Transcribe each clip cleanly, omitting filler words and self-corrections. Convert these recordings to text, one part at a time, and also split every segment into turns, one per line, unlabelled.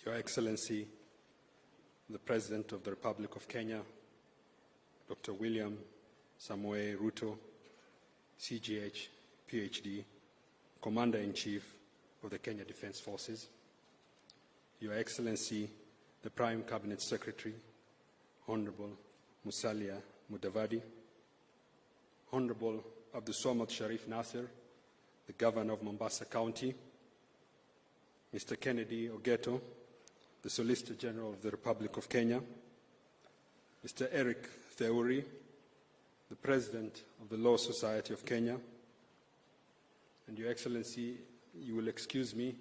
Your Excellency, the President of the Republic of Kenya, Dr. William Samoei Ruto, CGH, PhD, Commander-in-Chief of the Kenya Defence Forces, Your Excellency, the Prime Cabinet Secretary, Honorable Musalia Mudavadi, Honorable Abdulswamad Sharif Nasser, the Governor of Mombasa County, Mr. Kennedy Ogeto, the Solicitor General of the Republic of Kenya, Mr. Eric Theuri, the President of the Law Society of Kenya, and Your Excellency, you will excuse me,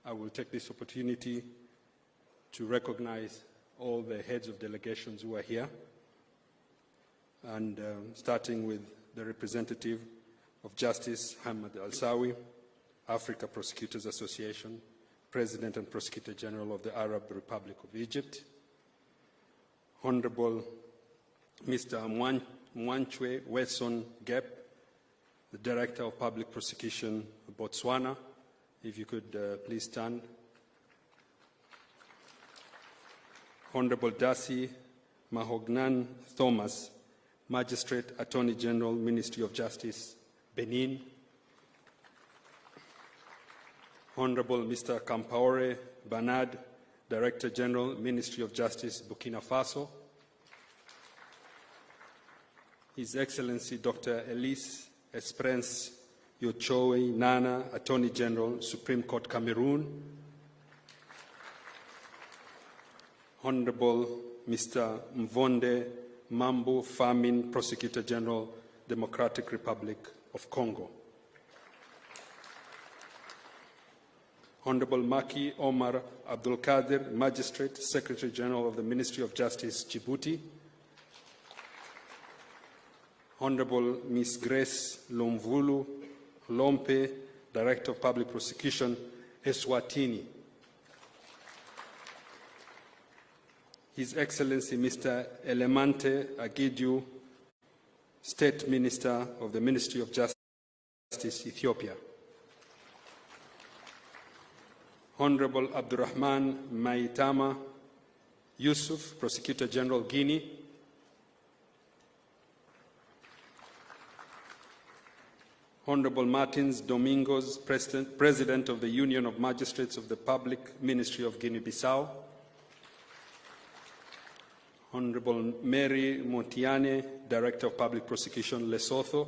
I will take this opportunity to recognize all the heads of delegations who are here, and starting with the representative of Justice Hamad Al-Sawi, Africa Prosecutors Association, President and Prosecutor General of the Arab Republic of Egypt, Honorable Mr. Mwanchwe Wesson Gep, the Director of Public Prosecution of Botswana. If you could please stand. Honorable Dasi Mahognan Thomas, Magistrate Attorney General, Ministry of Justice, Benin. Honorable Mr. Kampaore Banad, Director General, Ministry of Justice, Burkina Faso. His Excellency Dr. Elise Esperance Yochoe Nana, Attorney General, Supreme Court, Cameroon. Honorable Mr. Mvonde Mambo Famin, Prosecutor General, Democratic Republic of Congo. Honorable Maki Omar Abdul Qadir, Magistrate, Secretary General of the Ministry of Justice, Djibouti. Honorable Ms. Grace Lomvulu Lompe, Director of Public Prosecution, Eswatini. His Excellency Mr. Elemante Agidiu, State Minister of the Ministry of Justice, Ethiopia. Honorable Abdurrahman Maitama Yusuf, Prosecutor General, Guinea. Honorable Martins Domingos, President of the Union of Magistrates of the Public Ministry of Guinea-Bissau. Honorable Mary Motiane, Director of Public Prosecution, Lesotho.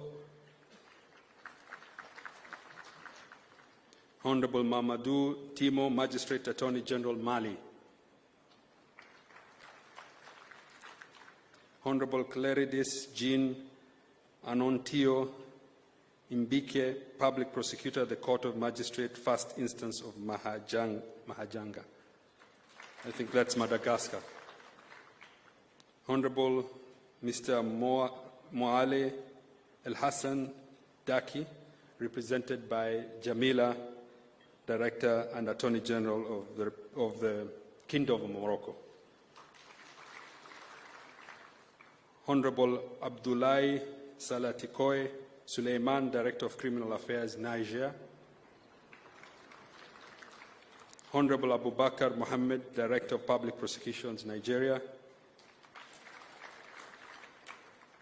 Honorable Mamadou Timo, Magistrate Attorney General, Mali. Honorable Claridis Jean Anontio Imbike, Public Prosecutor at the Court of Magistrate, First Instance of Mahajanga. I think that's Madagascar. Honorable Mr. Moale El Hassan Daki, represented by Jamila, Director and Attorney General of the Kingdom of Morocco. Honorable Abdoulaye Salatikoe Suleiman, Director of Criminal Affairs, Niger. Honorable Abubakar Mohammed, Director of Public Prosecutions, Nigeria.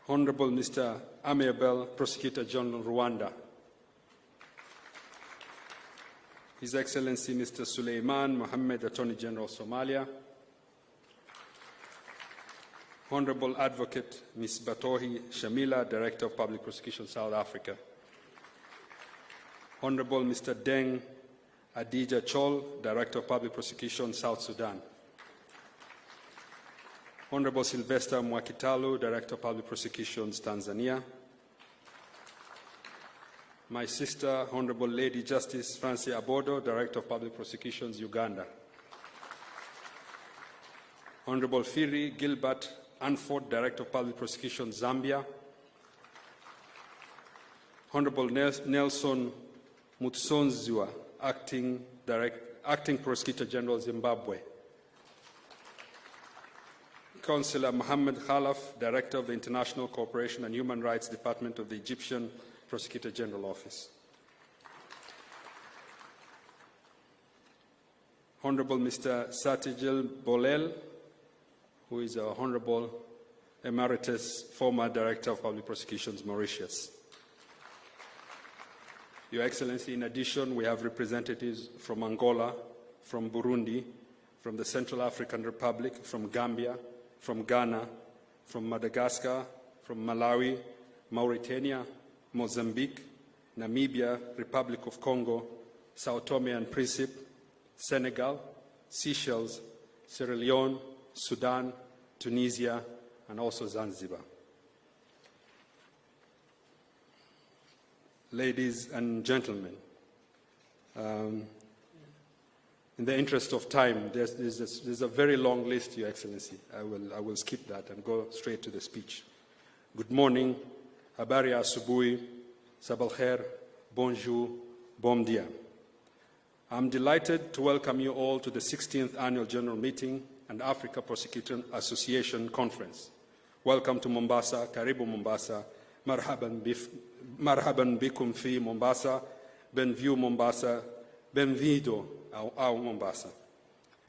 Honorable Mr. Amiabel, Prosecutor General, Rwanda. His Excellency Mr. Suleiman Mohammed, Attorney General, Somalia. Honorable Advocate Ms. Batohi Shamila, Director of Public Prosecution, South Africa. Honorable Mr. Deng Adija Chol, Director of Public Prosecution, South Sudan. Honorable Sylvester Mwakitalu, Director of Public Prosecutions, Tanzania. My sister, Honorable Lady Justice Francie Abodo, Director of Public Prosecutions, Uganda. Honorable Firi Gilbert Anford, Director of Public Prosecutions, Zambia. Honorable Nelson Mutsonziwa, Acting Prosecutor General, Zimbabwe. Councillor Mohammed Khalaf, Director of the International Cooperation and Human Rights Department of the Egyptian Prosecutor General Office. Honorable Mr. Satijil Bolel, who is our Honorable Emeritus former Director of Public Prosecutions, Mauritius. Your Excellency, in addition, we have representatives from Angola, from Burundi, from the Central African Republic, from Gambia, from Ghana, from Madagascar, from Malawi, Mauritania, Mozambique, Namibia, Republic of Congo, Sao Tome and Principe, Senegal, Seychelles, Sierra Leone, Sudan, Tunisia, and also Zanzibar. Ladies and gentlemen, in the interest of time, there's a very long list, Your Excellency. I will skip that and go straight to the speech. Good morning, habari ya asubuhi, sabal khair, bonjour, bom dia. I'm delighted to welcome you all to the 16th Annual General Meeting and Africa Prosecutor Association Conference. Welcome to Mombasa, Karibu Mombasa, marhaban bikum fi Mombasa, benview Mombasa, benvido ao Mombasa.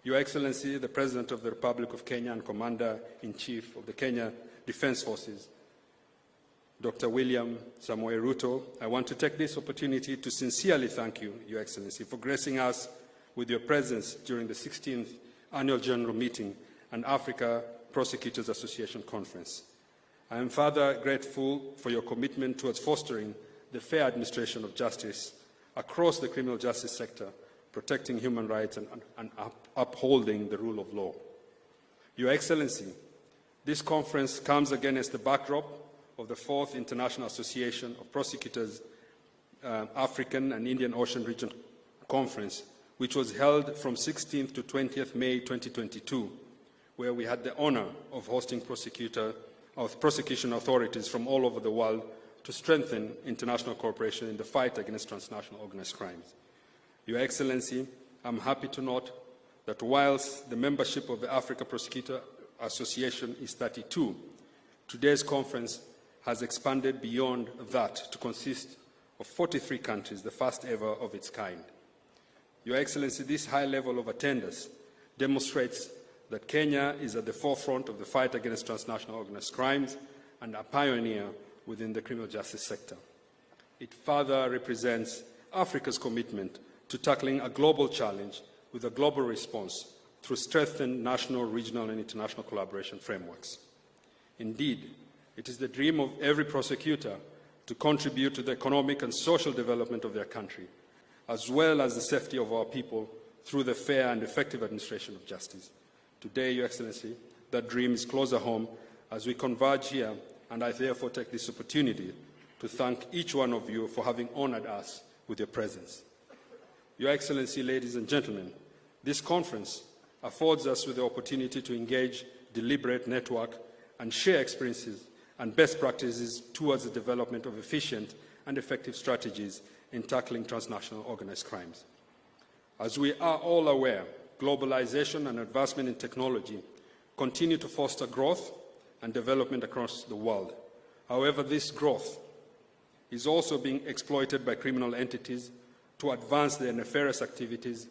Your Excellency, the President of the Republic of Kenya and Commander-in-Chief of the Kenya Defense Forces, Dr. William Samoei Ruto, I want to take this opportunity to sincerely thank you, Your Excellency, for gracing us with your presence during the 16th Annual General Meeting and Africa Prosecutors Association Conference. I am further grateful for your commitment towards fostering the fair administration of justice across the criminal justice sector, protecting human rights and upholding the rule of law. Your Excellency, this conference comes against the backdrop of the 4th International Association of Prosecutors African and Indian Ocean Region Conference, which was held from 16th to 20th May 2022, where we had the honor of hosting prosecution authorities from all over the world to strengthen international cooperation in the fight against transnational organized crimes. Your Excellency, I'm happy to note that whilst the membership of the Africa Prosecutor Association is 32, today's conference has expanded beyond that to consist of 43 countries, the first ever of its kind. Your Excellency, this high level of attendance demonstrates that Kenya is at the forefront of the fight against transnational organized crimes and a pioneer within the criminal justice sector. It further represents Africa's commitment to tackling a global challenge with a global response through strengthened national, regional, and international collaboration frameworks. Indeed, it is the dream of every prosecutor to contribute to the economic and social development of their country, as well as the safety of our people through the fair and effective administration of justice. Today, Your Excellency, that dream is closer home as we converge here, and I therefore take this opportunity to thank each one of you for having honored us with your presence. Your Excellency, ladies and gentlemen, this conference affords us with the opportunity to engage, deliberate, network, and share experiences and best practices towards the development of efficient and effective strategies in tackling transnational organized crimes. As we are all aware, globalization and advancement in technology continue to foster growth and development across the world. However, this growth is also being exploited by criminal entities to advance their nefarious activities,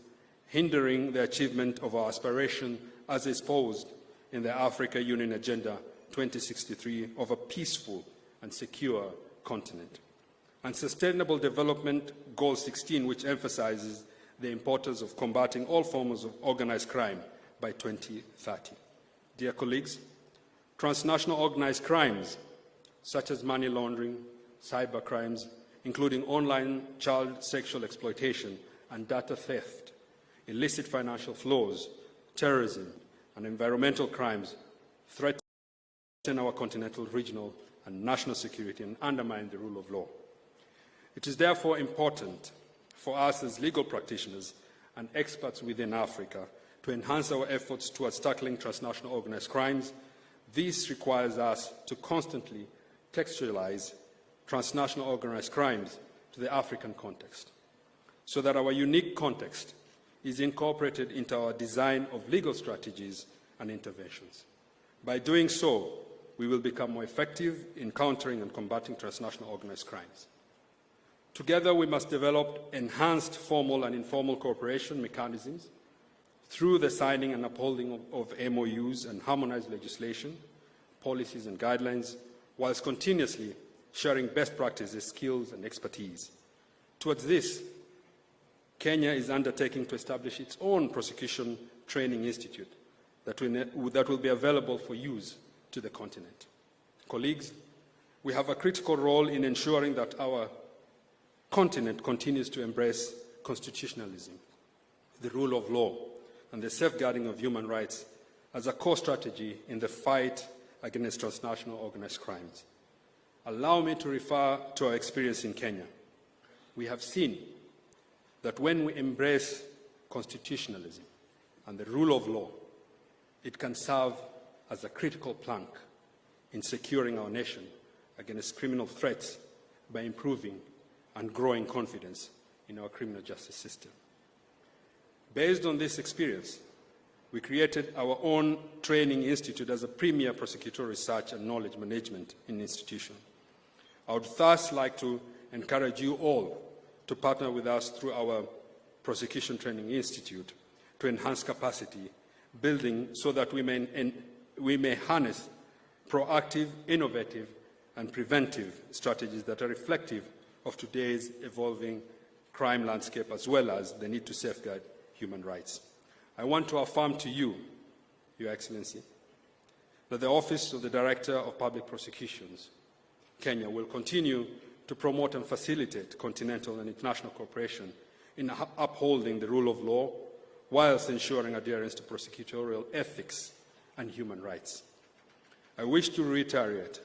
hindering the achievement of our aspiration as exposed in the Africa Union Agenda 2063 of a peaceful and secure continent. And Sustainable Development Goal 16, which emphasizes the importance of combating all forms of organized crime by 2030. Dear colleagues, transnational organized crimes such as money laundering, cyber crimes, including online child sexual exploitation and data theft, illicit financial flows, terrorism, and environmental crimes threaten our continental, regional, and national security and undermine the rule of law. It is therefore important for us as legal practitioners and experts within Africa to enhance our efforts towards tackling transnational organized crimes. This requires us to constantly textualize transnational organized crimes to the African context, so that our unique context is incorporated into our design of legal strategies and interventions. By doing so, we will become more effective in countering and combating transnational organized crimes. Together, we must develop enhanced formal and informal cooperation mechanisms through the signing and upholding of MOUs and harmonized legislation, policies and guidelines, whilst continuously sharing best practices, skills and expertise. Towards this, Kenya is undertaking to establish its own prosecution training institute that will be available for use to the continent. Colleagues, we have a critical role in ensuring that our continent continues to embrace constitutionalism, the rule of law, and the safeguarding of human rights as a core strategy in the fight against transnational organized crimes. Allow me to refer to our experience in Kenya. We have seen that when we embrace constitutionalism and the rule of law, it can serve as a critical plank in securing our nation against criminal threats by improving and growing confidence in our criminal justice system. Based on this experience, we created our own training institute as a premier prosecutorial research and knowledge management institution. I would thus like to encourage you all to partner with us through our Prosecution Training Institute to enhance capacity building so that we may harness proactive, innovative, and preventive strategies that are reflective of today's evolving crime landscape as well as the need to safeguard human rights. I want to affirm to you, Your Excellency, that the Office of the Director of Public Prosecutions, Kenya, will continue to promote and facilitate continental and international cooperation in upholding the rule of law whilst ensuring adherence to prosecutorial ethics and human rights. I wish to reiterate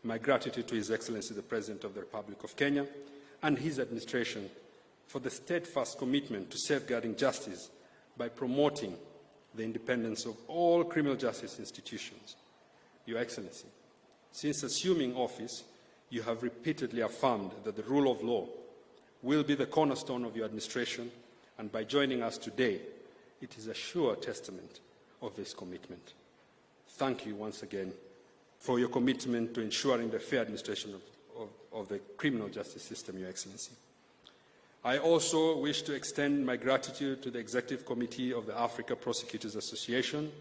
my gratitude to His Excellency the President of the Republic of Kenya and his administration for the steadfast commitment to safeguarding justice by promoting the independence of all criminal justice institutions. Your Excellency, since assuming office, you have repeatedly affirmed that the rule of law will be the cornerstone of your administration, and by joining us today, it is a sure testament of this commitment. Thank you once again for your commitment to ensuring the fair administration of the criminal justice system, Your Excellency. I also wish to extend my gratitude to the Executive Committee of the Africa Prosecutors Association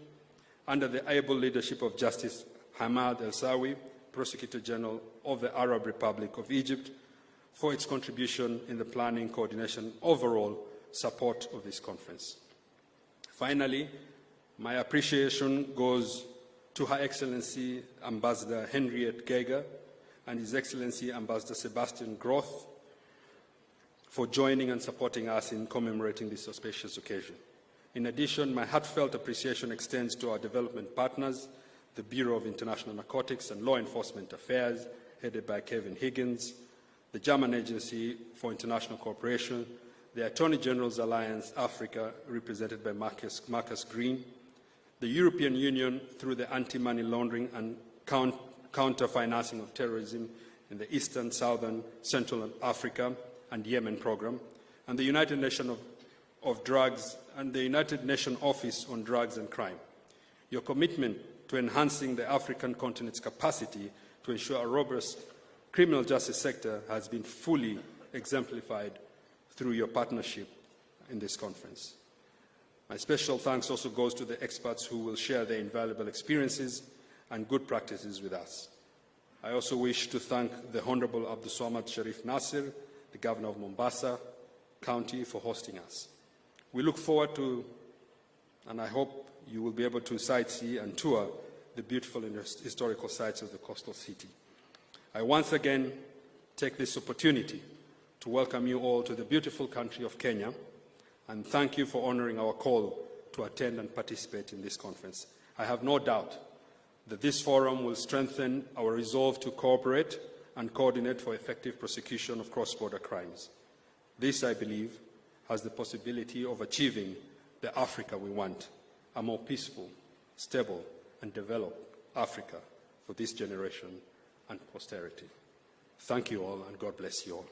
under the able leadership of Justice Hamad El-Sawi, Prosecutor General of the Arab Republic of Egypt, for its contribution in the planning, coordination, and overall support of this conference. Finally, my appreciation goes to Her Excellency Ambassador Henriette Geiger and His Excellency Ambassador Sebastian Groth for joining and supporting us in commemorating this auspicious occasion. In addition, my heartfelt appreciation extends to our development partners, the Bureau of International Narcotics and Law Enforcement Affairs, headed by Kevin Higgins, the German Agency for International Cooperation, the Attorney General's Alliance Africa, represented by Marcus Green, the European Union through the Anti-Money Laundering and Counter-Financing of Terrorism in the Eastern, Southern, Central Africa and Yemen program, and the United Nations of Drugs and the United Nations Office on Drugs and Crime. Your commitment to enhancing the African continent's capacity to ensure a robust criminal justice sector has been fully exemplified through your partnership in this conference. My special thanks also goes to the experts who will share their invaluable experiences and good practices with us. I also wish to thank the Honorable Abdulswamad Sharif Nasir, the Governor of Mombasa County, for hosting us. We look forward to, and I hope you will be able to sightsee and tour the beautiful and historical sites of the coastal city. I once again take this opportunity to welcome you all to the beautiful country of Kenya and thank you for honoring our call to attend and participate in this conference. I have no doubt that this forum will strengthen our resolve to cooperate and coordinate for effective prosecution of cross-border crimes. This, I believe, has the possibility of achieving the Africa we want, a more peaceful, stable, and developed Africa for this generation and posterity. Thank you all, and God bless you all.